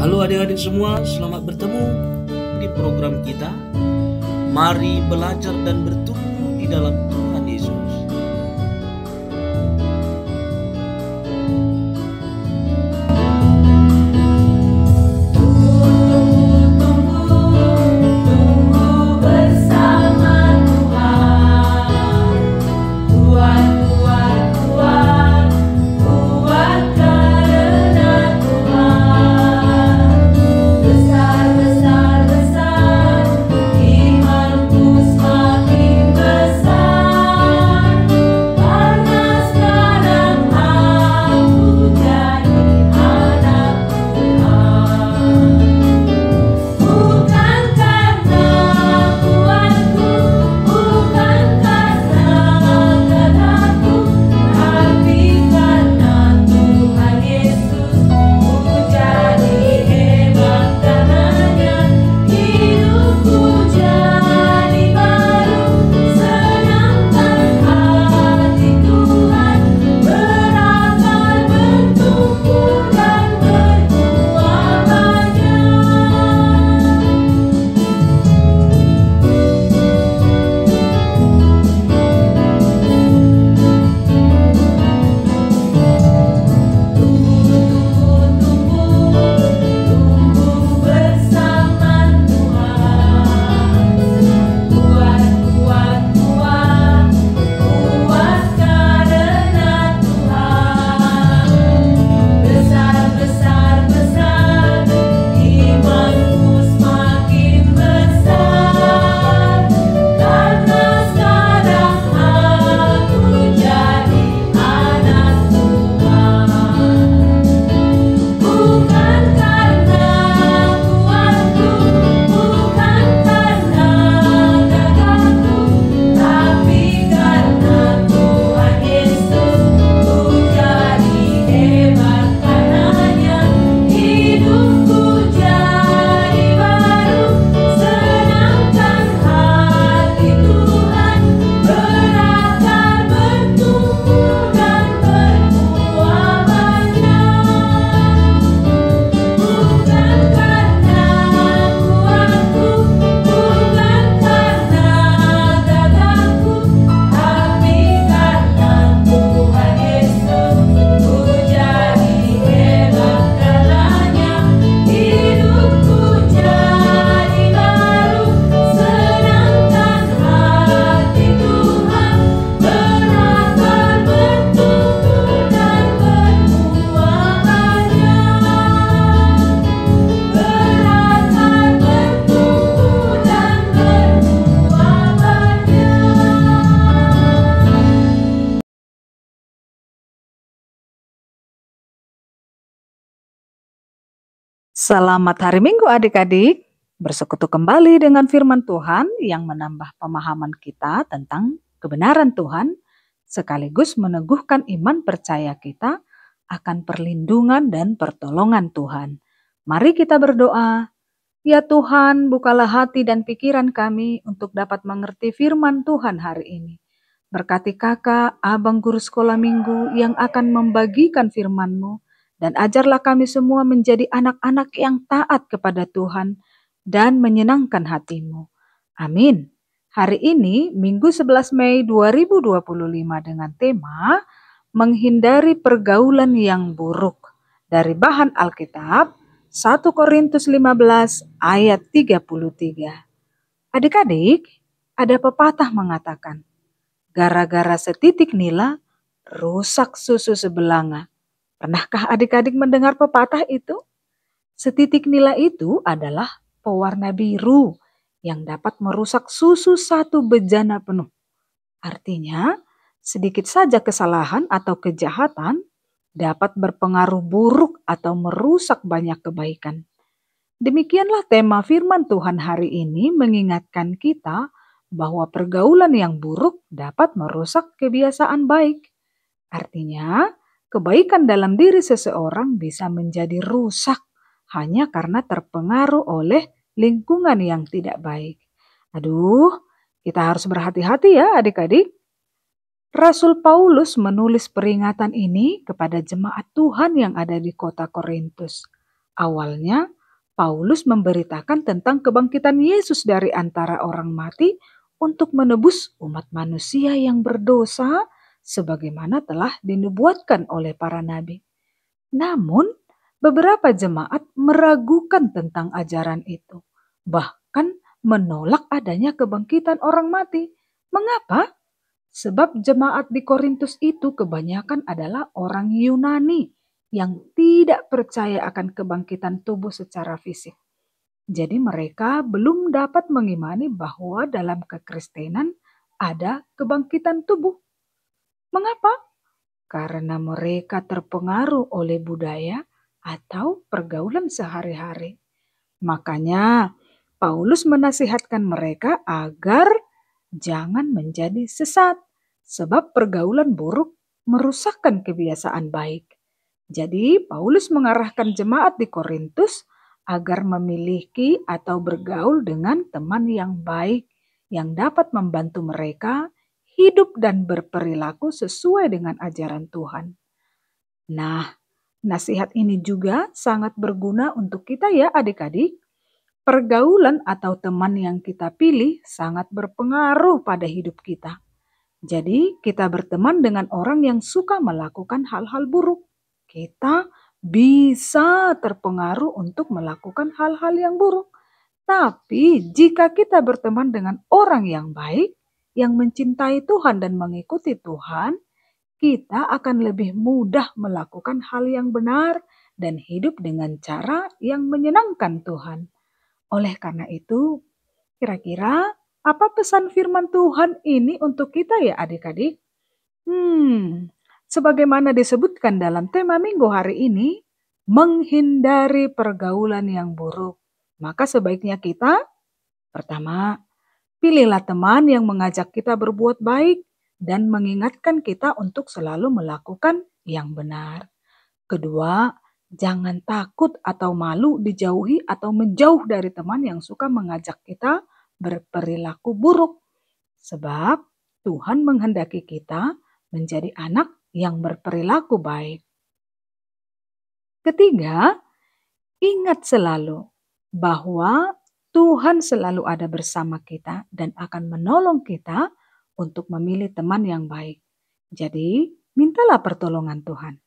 Halo adik-adik semua, selamat bertemu di program kita. Mari belajar dan bertumbuh di dalam Tuhan Yesus. Selamat hari Minggu adik-adik, bersekutu kembali dengan firman Tuhan yang menambah pemahaman kita tentang kebenaran Tuhan, sekaligus meneguhkan iman percaya kita akan perlindungan dan pertolongan Tuhan. Mari kita berdoa. Ya Tuhan, bukalah hati dan pikiran kami untuk dapat mengerti firman Tuhan hari ini. Berkati kakak, abang guru sekolah minggu yang akan membagikan firman-Mu. Dan ajarlah kami semua menjadi anak-anak yang taat kepada Tuhan dan menyenangkan hati-Mu. Amin. Hari ini Minggu 11 Mei 2025 dengan tema menghindari pergaulan yang buruk. Dari bahan Alkitab 1 Korintus 15 ayat 33. Adik-adik, ada pepatah mengatakan, gara-gara setitik nila rusak susu sebelanga. Pernahkah adik-adik mendengar pepatah itu? Setitik nila itu adalah pewarna biru yang dapat merusak susu satu bejana penuh. Artinya, sedikit saja kesalahan atau kejahatan dapat berpengaruh buruk atau merusak banyak kebaikan. Demikianlah tema firman Tuhan hari ini mengingatkan kita bahwa pergaulan yang buruk dapat merusak kebiasaan baik. Artinya, kebaikan dalam diri seseorang bisa menjadi rusak hanya karena terpengaruh oleh lingkungan yang tidak baik. Aduh, kita harus berhati-hati ya adik-adik. Rasul Paulus menulis peringatan ini kepada jemaat Tuhan yang ada di kota Korintus. Awalnya, Paulus memberitakan tentang kebangkitan Yesus dari antara orang mati untuk menebus umat manusia yang berdosa sebagaimana telah dinubuatkan oleh para nabi. Namun, beberapa jemaat meragukan tentang ajaran itu, bahkan menolak adanya kebangkitan orang mati. Mengapa? Sebab jemaat di Korintus itu kebanyakan adalah orang Yunani yang tidak percaya akan kebangkitan tubuh secara fisik. Jadi mereka belum dapat mengimani bahwa dalam kekristenan ada kebangkitan tubuh. Mengapa? Karena mereka terpengaruh oleh budaya atau pergaulan sehari-hari. Makanya Paulus menasihatkan mereka agar jangan menjadi sesat, sebab pergaulan buruk merusakkan kebiasaan baik. Jadi Paulus mengarahkan jemaat di Korintus agar memiliki atau bergaul dengan teman yang baik yang dapat membantu mereka hidup dan berperilaku sesuai dengan ajaran Tuhan. Nah, nasihat ini juga sangat berguna untuk kita ya adik-adik. Pergaulan atau teman yang kita pilih sangat berpengaruh pada hidup kita. Jadi, kita berteman dengan orang yang suka melakukan hal-hal buruk. Kita bisa terpengaruh untuk melakukan hal-hal yang buruk. Tapi, jika kita berteman dengan orang yang baik, yang mencintai Tuhan dan mengikuti Tuhan, kita akan lebih mudah melakukan hal yang benar dan hidup dengan cara yang menyenangkan Tuhan. Oleh karena itu, kira-kira apa pesan firman Tuhan ini untuk kita ya adik-adik? Sebagaimana disebutkan dalam tema minggu hari ini, menghindari pergaulan yang buruk. Maka sebaiknya kita, pertama, pilihlah teman yang mengajak kita berbuat baik dan mengingatkan kita untuk selalu melakukan yang benar. Kedua, jangan takut atau malu dijauhi atau menjauh dari teman yang suka mengajak kita berperilaku buruk. Sebab Tuhan menghendaki kita menjadi anak yang berperilaku baik. Ketiga, ingat selalu bahwa Tuhan selalu ada bersama kita dan akan menolong kita untuk memilih teman yang baik. Jadi, mintalah pertolongan Tuhan.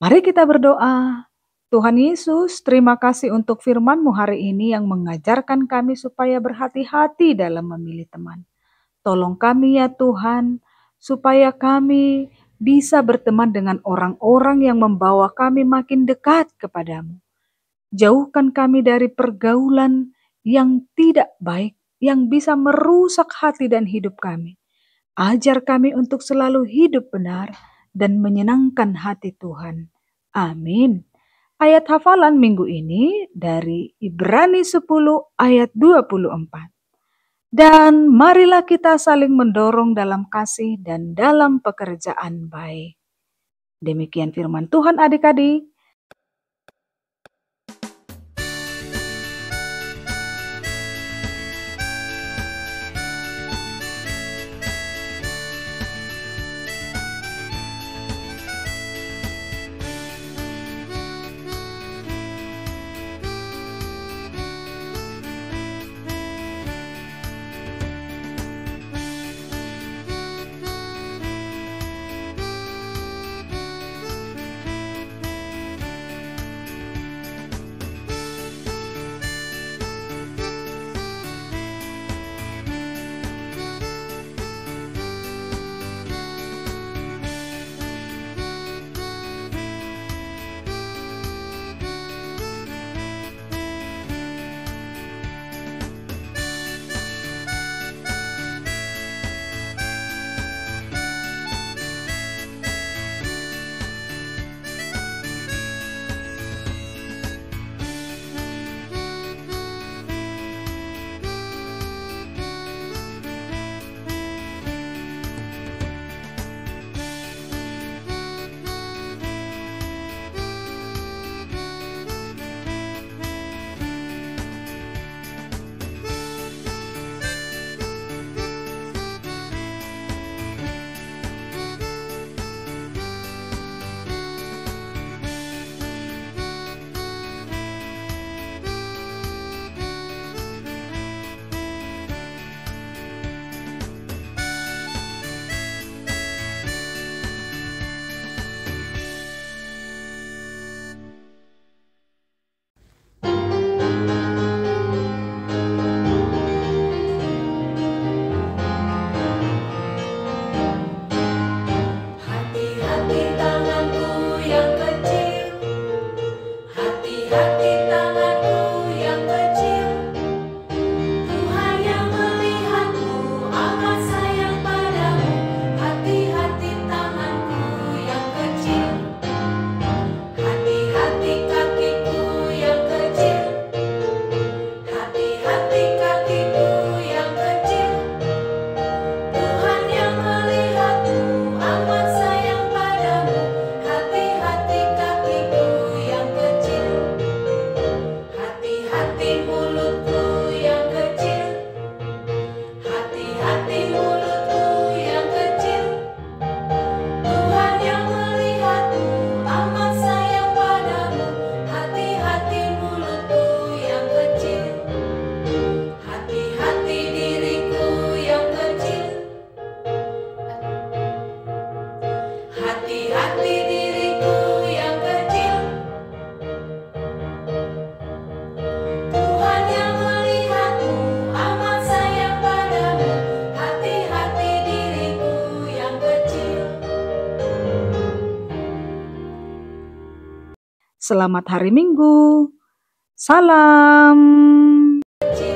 Mari kita berdoa. Tuhan Yesus, terima kasih untuk firman-Mu hari ini yang mengajarkan kami supaya berhati-hati dalam memilih teman. Tolong kami ya Tuhan, supaya kami bisa berteman dengan orang-orang yang membawa kami makin dekat kepadamu. Jauhkan kami dari pergaulan yang tidak baik, yang bisa merusak hati dan hidup kami. Ajar kami untuk selalu hidup benar dan menyenangkan hati Tuhan. Amin. Ayat hafalan minggu ini dari Ibrani 10 ayat 24. Dan marilah kita saling mendorong dalam kasih dan dalam pekerjaan baik. Demikian firman Tuhan adik-adik. Hati-hati tanganku yang kecil, Tuhan yang melihatmu amat sayang padamu. Hati-hati tanganku yang kecil, hati-hati kakiku yang kecil, hati-hati kakiku yang kecil. Tuhan yang melihatmu amat sayang padamu. Hati-hati kakiku yang kecil, hati-hati mulutku yang kecil, hati-hati mulutku yang kecil. Tuhan yang melihatmu amat sayang padamu. Hati-hati mulutku yang kecil, hati-hati diriku yang kecil, hati-hati diriku yang kecil. Tuhan yang melihatmu amat sayang padamu. Hati-hati diriku yang kecil. Selamat hari Minggu. Salam. Kecil.